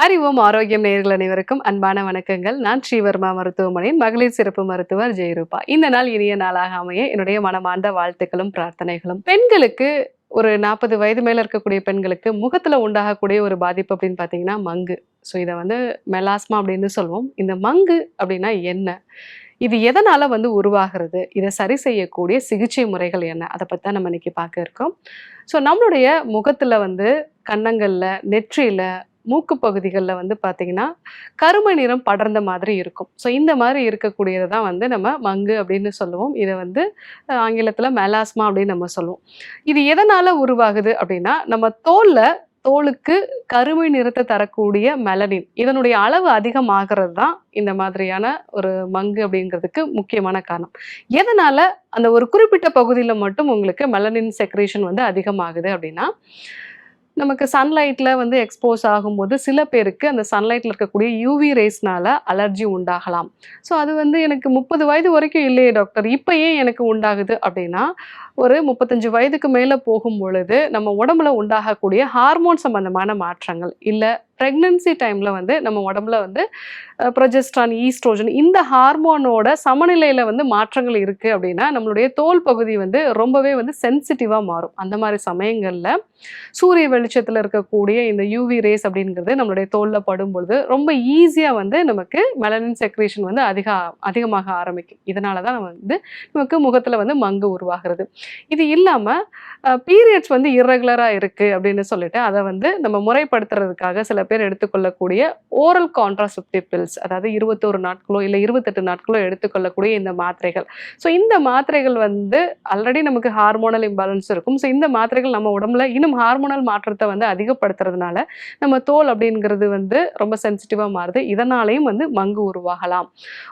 அறிவோம் ஆரோக்கியம் நேயர்கள் அனைவருக்கும் அன்பான வணக்கங்கள். நான் ஸ்ரீவர்மா மருத்துவமனையின் மகளிர் சிறப்பு மருத்துவர் ஜெயரூபா. இந்த நாள் இனிய நாளாக அமைய என்னுடைய மனமார்ந்த வாழ்த்துக்களும் பிரார்த்தனைகளும். பெண்களுக்கு ஒரு 40 வயது மேல இருக்கக்கூடிய பெண்களுக்கு முகத்துல உண்டாகக்கூடிய ஒரு பாதிப்பு அப்படின்னு பார்த்தீங்கன்னா மங்கு. ஸோ இதை வந்து மெலாஸ்மா அப்படின்னு சொல்லுவோம். இந்த மங்கு அப்படின்னா என்ன? இது எதனால உருவாகிறது? இதை சரி செய்யக்கூடிய சிகிச்சை முறைகள் என்ன? அதை பத்தி தான் நம்ம இன்னைக்கு பார்க்க இருக்கோம். ஸோ நம்மளுடைய முகத்துல கன்னங்கள்ல, நெற்றியில, மூக்கு பகுதிகள்ல பார்த்தீங்கன்னா, கருமை நிறம் படர்ந்த மாதிரி இருக்கும். ஸோ இந்த மாதிரி இருக்கக்கூடியத தான் நம்ம மங்கு அப்படின்னு சொல்லுவோம். இத ஆங்கிலத்தில மெலாஸ்மா அப்படின்னு நம்ம சொல்லுவோம். இது எதனால உருவாகுது அப்படின்னா, நம்ம தோலுக்கு கருமை நிறத்தை தரக்கூடிய மெலனின் இதனுடைய அளவு அதிகமாகிறது தான் இந்த மாதிரியான ஒரு மங்கு அப்படிங்கிறதுக்கு முக்கியமான காரணம். எதனால அந்த ஒரு குறிப்பிட்ட பகுதியில மட்டும் உங்களுக்கு மெலனின் செக்ரேஷன் அதிகமாகுது அப்படின்னா, நமக்கு சன்லைட்ல எக்ஸ்போஸ் ஆகும்போது சில பேருக்கு அந்த சன்லைட்ல இருக்கக்கூடிய யூவி ரேஸ்னால அலர்ஜி உண்டாகலாம். ஸோ அது எனக்கு 30 வயது வரைக்கும் இல்லையே டாக்டர், இப்போ ஏன் எனக்கு உண்டாகுது அப்படின்னா, ஒரு 35 வயதுக்கு மேல போகும் பொழுது நம்ம உடம்புல உண்டாகக்கூடிய ஹார்மோன் சம்பந்தமான மாற்றங்கள், இல்ல பிரெக்னன்சி டைம்ல நம்ம உடம்புல ப்ரொஜெஸ்ட்ரான், ஈஸ்ட்ரோஜன் இந்த ஹார்மோனோட சமநிலையில மாற்றங்கள் இருக்கு அப்படின்னா, நம்மளுடைய தோல் பகுதி ரொம்பவே சென்சிட்டிவா மாறும். அந்த மாதிரி சமயங்கள்ல சூரிய வெளிச்சத்துல இருக்கக்கூடிய இந்த யூவி ரேஸ் அப்படிங்கிறது நம்மளுடைய தோல்ல படும் பொழுது ரொம்ப ஈஸியா நமக்கு மெலனின் செக்ரேஷன் அதிகமாக ஆரம்பிக்கும். இதனாலதான் நமக்கு முகத்துல மங்கு உருவாகிறது. இது இல்லாம பீரியட்ஸ் இர்ரெகுலரா இருக்கு அப்படின்னு சொல்லிட்டு அதை நம்ம முறைப்படுத்துறதுக்காக சில பேர் எடுத்துக்கொள்ளக்கூடிய ஓரல் கான்ட்ராசெப்டிவ் பில்ஸ், அதாவது 21 நாட்களோ இல்ல 28 நாட்களோ எடுத்துக்கொள்ளக்கூடிய இந்த மாத்திரைகள். ஸோ இந்த மாத்திரைகள் ஆல்ரெடி நமக்கு ஹார்மோனல் இம்பேலன்ஸ் இருக்கும். ஸோ இந்த மாத்திரைகள் நம்ம உடம்புல இன்னும் ஹார்மோனல் மாற்றத்தை அதிகப்படுத்துறதுனால நம்ம தோல் அப்படிங்கிறது ரொம்ப சென்சிட்டிவா மாறுது. இதனாலையும் மங்கு உருவாகலாம்.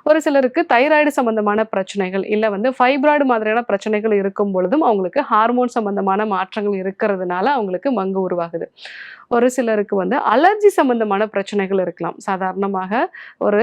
ஒரு சிலருக்கு தைராய்டு சம்பந்தமான பிரச்சனைகள் இல்ல ஃபைப்ராய்டு மாதிரியான பிரச்சனைகள் இருக்கும் பொழுதும் அவங்களுக்கு ஹார்மோன் சம்பந்தமான மாற்றங்கள் இருக்கிறதுனால அவங்களுக்கு மங்கு உருவாகுது. ஒரு சிலருக்கு அலர்ஜி சம்பந்தமான பிரச்சனைகள் இருக்கலாம். சாதாரணமாக ஒரு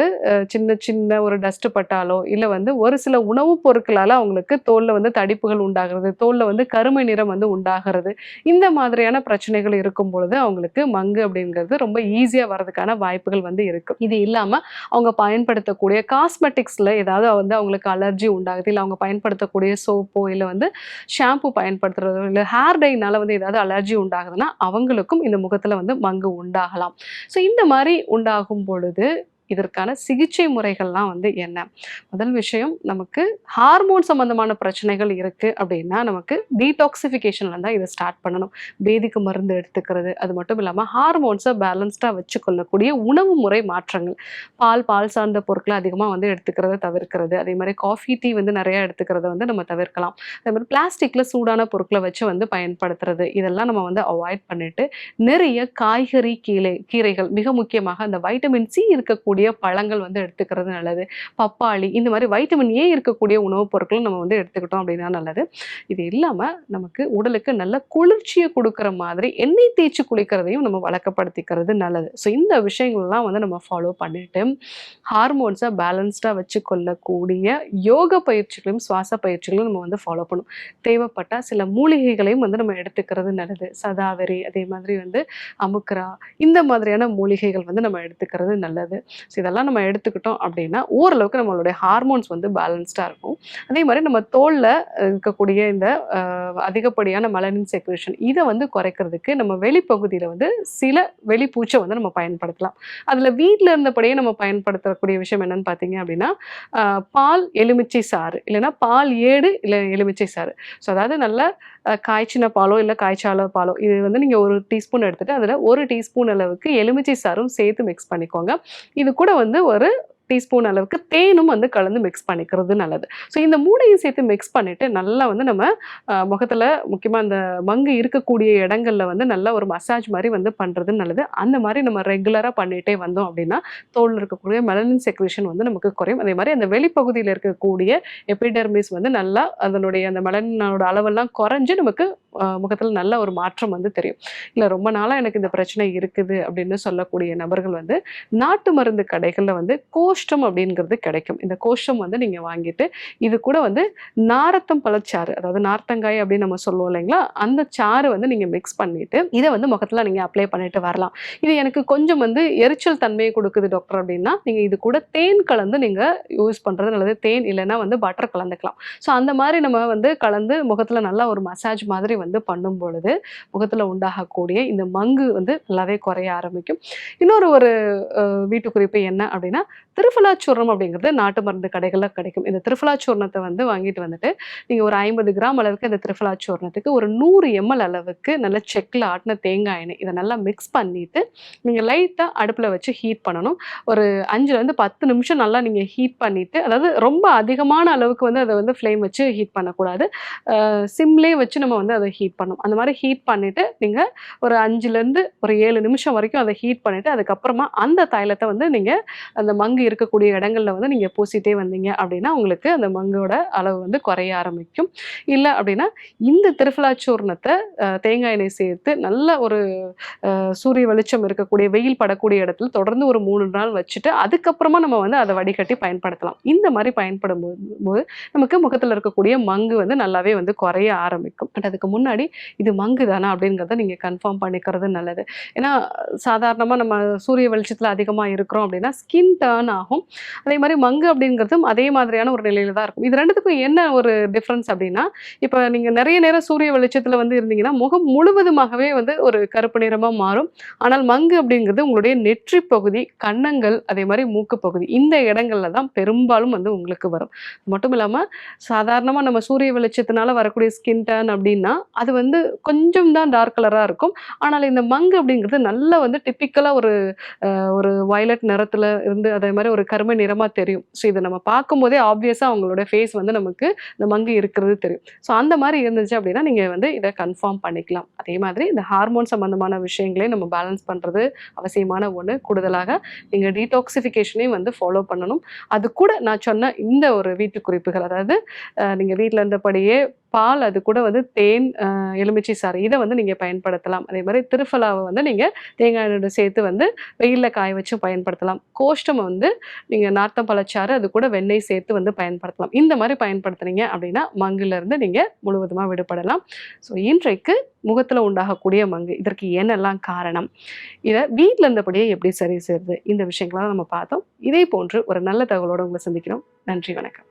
சின்ன சின்ன ஒரு டஸ்ட் பட்டாலோ இல்ல ஒரு சில உணவுப் பொருட்களால அவங்களுக்கு தோல்ல தடிப்புகள் உண்டாகிறது, தோல்ல கருமை நிறம் உண்டாகிறது. இந்த மாதிரியான பிரச்சனைகள் இருக்கும் பொழுது அவங்களுக்கு மங்கு அப்படிங்கிறது ரொம்ப ஈஸியா வர்றதுக்கான வாய்ப்புகள் இருக்கு. இது இல்லாம அவங்க பயன்படுத்தக்கூடிய காஸ்மெட்டிக்ஸ்ல ஏதாவது அவங்களுக்கு அலர்ஜி உண்டாகுது, இல்ல அவங்க பயன்படுத்தக்கூடிய சோப்போ இல்ல ஷாம்பு பயன்படுத்துறதோ இல்ல ஹேர் டைனால ஏதாவது அலர்ஜி உண்டாகுதுன்னா அவங்களுக்கும் இந்த முகத்துல மங்கு உண்டாகலாம். ஸோ இந்த மாதிரி உண்டாகும் பொழுது இதற்கான சிகிச்சை முறைகள்லாம் என்ன? முதல் விஷயம், நமக்கு ஹார்மோன் சம்பந்தமான பிரச்சனைகள் இருக்கு அப்படின்னா நமக்கு டீடாக்சிஃபிகேஷன்ல தான் இதை ஸ்டார்ட் பண்ணணும். பேதிக்கு மருந்து எடுத்துக்கிறது, அது மட்டும் இல்லாமல் ஹார்மோன்ஸை பேலன்ஸ்டாக வச்சுக்கொள்ளக்கூடிய உணவு முறை மாற்றங்கள், பால் சார்ந்த பொருட்களை அதிகமாக எடுத்துக்கிறத தவிர்க்கிறது, அதே மாதிரி காஃபி டீ நிறைய எடுத்துக்கிறத நம்ம தவிர்க்கலாம். அதே மாதிரி பிளாஸ்டிக்ல சூடான பொருட்களை வச்சு பயன்படுத்துறது, இதெல்லாம் நம்ம அவாய்ட் பண்ணிட்டு நிறைய காய்கறி கீரைகள், மிக முக்கியமாக அந்த வைட்டமின் சி இருக்கக்கூடிய பழங்கள் எடுத்துக்கிறது நல்லது. பப்பாளி, இந்த மாதிரி வைட்டமின் ஏ இருக்கக்கூடிய உணவுப் பொருட்களும் நம்ம எடுத்துக்கிட்டோம் அப்படின்னா நல்லது. இது இல்லாம நமக்கு உடலுக்கு நல்ல குளிர்ச்சியை கொடுக்கிற மாதிரி எண்ணெய் தேய்ச்சி குளிக்கிறதையும் நம்ம வழக்கப்படுத்திக்கிறது நல்லது. ஸோ இந்த விஷயங்கள்லாம் நம்ம ஃபாலோ பண்ணிட்டு ஹார்மோன்ஸை பேலன்ஸ்டா வச்சு கொள்ளக்கூடிய யோக பயிற்சிகளையும் சுவாச பயிற்சிகளையும் நம்ம ஃபாலோ பண்ணும். தேவைப்பட்ட சில மூலிகைகளையும் நம்ம எடுத்துக்கிறது நல்லது. சதாவரி, அதே மாதிரி அமுக்ரா, இந்த மாதிரியான மூலிகைகள் நம்ம எடுத்துக்கிறது நல்லது. ஸோ இதெல்லாம் நம்ம எடுத்துக்கிட்டோம் அப்படின்னா ஓரளவுக்கு நம்மளுடைய ஹார்மோன்ஸ் பேலன்ஸ்டாக இருக்கும். அதே மாதிரி நம்ம தோலில் இருக்கக்கூடிய இந்த அதிகப்படியான மெலனின் செக்ரேஷன் இதை குறைக்கிறதுக்கு நம்ம வெளிப்பகுதியில் சில வெளிப்பூச்சை நம்ம பயன்படுத்தலாம். அதில் வீட்டில் இருந்தபடியே நம்ம பயன்படுத்தக்கூடிய விஷயம் என்னன்னு பார்த்தீங்க அப்படின்னா, பால் எலுமிச்சை சாறு இல்லைன்னா பால் ஏடு இல்லை எலுமிச்சை சாறு. ஸோ அதாவது நல்ல காய்ச்சின பாலோ இல்லை காய்ச்சால பாலோ இது நீங்கள் 1 டீஸ்பூன் எடுத்துகிட்டு அதில் 1 டீஸ்பூன் அளவுக்கு எலுமிச்சை சாறும் சேர்த்து மிக்ஸ் பண்ணிக்கோங்க. இது கூட ஒரு டீஸ்பூன் அளவுக்கு தேனும் கலந்து மிக்ஸ் பண்ணிக்கிறது நல்லது. ஸோ இந்த 3ஐயும் சேர்த்து மிக்ஸ் பண்ணிட்டு நல்லா நம்ம முகத்தில் முக்கியமாக இந்த மங்கு இருக்கக்கூடிய இடங்கள்ல நல்லா ஒரு மசாஜ் மாதிரி பண்ணுறது நல்லது. அந்த மாதிரி நம்ம ரெகுலராக பண்ணிகிட்டே வந்தோம் அப்படின்னா தோலில் இருக்கக்கூடிய மெலனின் செக்ரேஷன் நமக்கு குறையும். அதே மாதிரி அந்த வெளிப்பகுதியில் இருக்கக்கூடிய எபிடெர்மிஸ் நல்லா அதனுடைய அந்த மெலனினோட அளவெல்லாம் குறைஞ்சு நமக்கு முகத்துல நல்ல ஒரு மாற்றம் வந்து தெரியும். இல்ல ரொம்ப நாளா எனக்கு இந்த பிரச்சனை இருக்குது அப்படின்னு சொல்லக்கூடிய நபர்கள் வந்து நாட்டு மருந்து கடைகள்ல வந்து கோஷ்டம் அப்படிங்கிறது கிடைக்கும். இந்த கோஷ்டம் வந்து நீங்க வாங்கிட்டு இது கூட வந்து நாரத்தம் பழச்சாறு, அதாவது நார்த்தங்காய் அப்படின்னு நம்ம சொல்லுவோம் இல்லைங்களா, அந்த சாறு வந்து நீங்க மிக்ஸ் பண்ணிட்டு இதை வந்து முகத்துல நீங்க அப்ளை பண்ணிட்டு வரலாம். இது எனக்கு கொஞ்சம் வந்து எரிச்சல் தன்மையை கொடுக்குது டாக்டர் அப்படின்னா நீங்க இது கூட தேன் கலந்து நீங்க யூஸ் பண்றது நல்லது. தேன் இல்லைன்னா வந்து பட்டர் கலந்துக்கலாம். ஸோ அந்த மாதிரி நம்ம வந்து கலந்து முகத்துல நல்லா ஒரு மசாஜ் மாதிரி வந்து பண்ணும் பொழுது முகத்துல உண்டாகக்கூடிய இந்த மங்கு வந்து நல்லாவே குறைய ஆரம்பிக்கும். இன்னொரு ஒரு வீட்டு குறிப்பு என்ன அப்படின்னா, திரிஃபலா சூர்ணம் அப்படிங்கிறது நாட்டு மருந்து கடைகள்ல கிடைக்கும். இந்த திரிஃபலா சூர்ணத்தை வந்து வாங்கிட்டு வந்துட்டு நீங்க ஒரு 50 கிராம் அளவுக்கு இந்த திரிஃபலா சூர்ணத்துக்கு ஒரு 100 எம்எல் அளவுக்கு நல்ல செக்ல ஆட்டின தேங்காய் எண்ணெய் இதை நல்லா மிக்ஸ் பண்ணிட்டு நீங்க லைட்டா அடுப்புல வச்சு ஹீட் பண்ணணும். ஒரு 5லேருந்து 10 நிமிஷம் நல்லா நீங்க ஹீட் பண்ணிட்டு, அதாவது ரொம்ப அதிகமான அளவுக்கு வந்து அதை வந்து ஃப்ளேம் வச்சு ஹீட் பண்ணக்கூடாது. சிம்லேயே வச்சு நம்ம வந்து அதை ஹீட் பண்ணணும். அந்த மாதிரி ஹீட் பண்ணிட்டு நீங்க ஒரு 5லேருந்து ஒரு 7 நிமிஷம் வரைக்கும் அதை ஹீட் பண்ணிட்டு அதுக்கப்புறமா அந்த தைலத்தை வந்து நீங்க அந்த மங்கு இருக்கக்கூடிய இடங்கள்ல வந்து நீங்க பூசிட்டே வந்தீங்க அப்படின்னா உங்களுக்கு அந்த மங்கோட அளவு வந்து குறைய ஆரம்பிக்கும். இல்லை அப்படின்னா இந்த திரிஃபலா சூர்ணத்தை தேங்காய் எண்ணெய் சேர்த்து நல்ல ஒரு சூரிய வெளிச்சம் இருக்கக்கூடிய வெயில் படக்கூடிய இடத்துல தொடர்ந்து ஒரு 3 நாள் வச்சுட்டு அதுக்கப்புறமா நம்ம வந்து அதை வடிகட்டி பயன்படுத்தலாம். இந்த மாதிரி பயன்படும் போது நமக்கு முகத்துல இருக்கக்கூடிய மங்கு வந்து நல்லாவே வந்து குறைய ஆரம்பிக்கும். பட் அதுக்கு முன்னாடி இது மங்கு தானா அப்படிங்கிறத நீங்க கன்ஃபார்ம் பண்ணிக்கிறது நல்லது. ஏன்னா சாதாரணமா நம்ம சூரிய வெளிச்சத்துல அதிகமா இருக்கிறோம் அப்படின்னா ஸ்கின் டர்ன் ஆகும். அதே மாதிரி மங்கு அப்படிங்கிறதும் அதே மாதிரியான ஒரு நிலையில தான் இருக்கும். இது ரெண்டுத்துக்கும் என்ன ஒரு டிஃப்ரென்ஸ் அப்படின்னா, இப்போ நீங்க நிறைய நேரம் சூரிய வெளிச்சத்துல வந்து இருந்தீங்கன்னா முகம் முழுவதுமாகவே வந்து ஒரு கருப்பு நிறமா மாறும். ஆனால் மங்கு அப்படிங்கிறது உங்களுடைய நெற்றி பகுதி, கன்னங்கள், அதே மாதிரி மூக்கு பகுதி இந்த இடங்கள்ல தான் பெரும்பாலும் வந்து உங்களுக்கு வரும். மட்டும் இல்லாம சாதாரணமா நம்ம சூரிய வெளிச்சத்தினால வரக்கூடிய ஸ்கின் டர்ன் அப்படின்னா அது வந்து கொஞ்சம் தான் டார்க் கலரா இருக்கும். ஆனால் இந்த மங்கு அப்படிங்கிறது நல்லா வந்து டிப்பிக்கலா ஒரு ஒரு வயலட் நிறத்துல இருந்து அதே மாதிரி ஒரு கருமை நிறமா தெரியும். ஸோ இதை நம்ம பார்க்கும்போதே ஆப்வியஸா அவங்களோட ஃபேஸ் வந்து நமக்கு இந்த மங்கு இருக்கிறது தெரியும். ஸோ அந்த மாதிரி இருந்துச்சு அப்படின்னா நீங்க வந்து இதை கன்ஃபார்ம் பண்ணிக்கலாம். அதே மாதிரி இந்த ஹார்மோன் சம்பந்தமான விஷயங்களையும் நம்ம பேலன்ஸ் பண்றது அவசியமான ஒன்று. கூடுதலாக நீங்க டீடாக்சிஃபிகேஷனையும் வந்து ஃபாலோ பண்ணணும். அது கூட நான் சொன்ன இந்த ஒரு வீட்டு குறிப்புகள், அதாவது நீங்க வீட்டில் இருந்தபடியே பால், அது கூட வந்து தேன், எலுமிச்சை சாறு இதை வந்து நீங்க பயன்படுத்தலாம். அதே மாதிரி திரிஃபலாவை வந்து நீங்க தேங்காய் எண்ணெயோட சேர்த்து வந்து வெயிலில் காய வச்சு பயன்படுத்தலாம். கோஷ்டம் வந்து நீங்க நார்த்தம் பழச்சாறு அது கூட வெண்ணெய் சேர்த்து வந்து பயன்படுத்தலாம். இந்த மாதிரி பயன்படுத்துனீங்க அப்படின்னா மங்குலேருந்து நீங்க முழுவதுமாக விடுபடலாம். ஸோ இன்றைக்கு முகத்துல உண்டாகக்கூடிய மங்கு இதற்கு என்னெல்லாம் காரணம், இதை வீட்டில் இருந்தபடியே எப்படி சரி செய்யுது, இந்த விஷயங்கள்லாம் நம்ம பார்த்தோம். இதே போன்று ஒரு நல்ல தகவலோடு உங்களை சந்திக்கிறோம். நன்றி, வணக்கம்.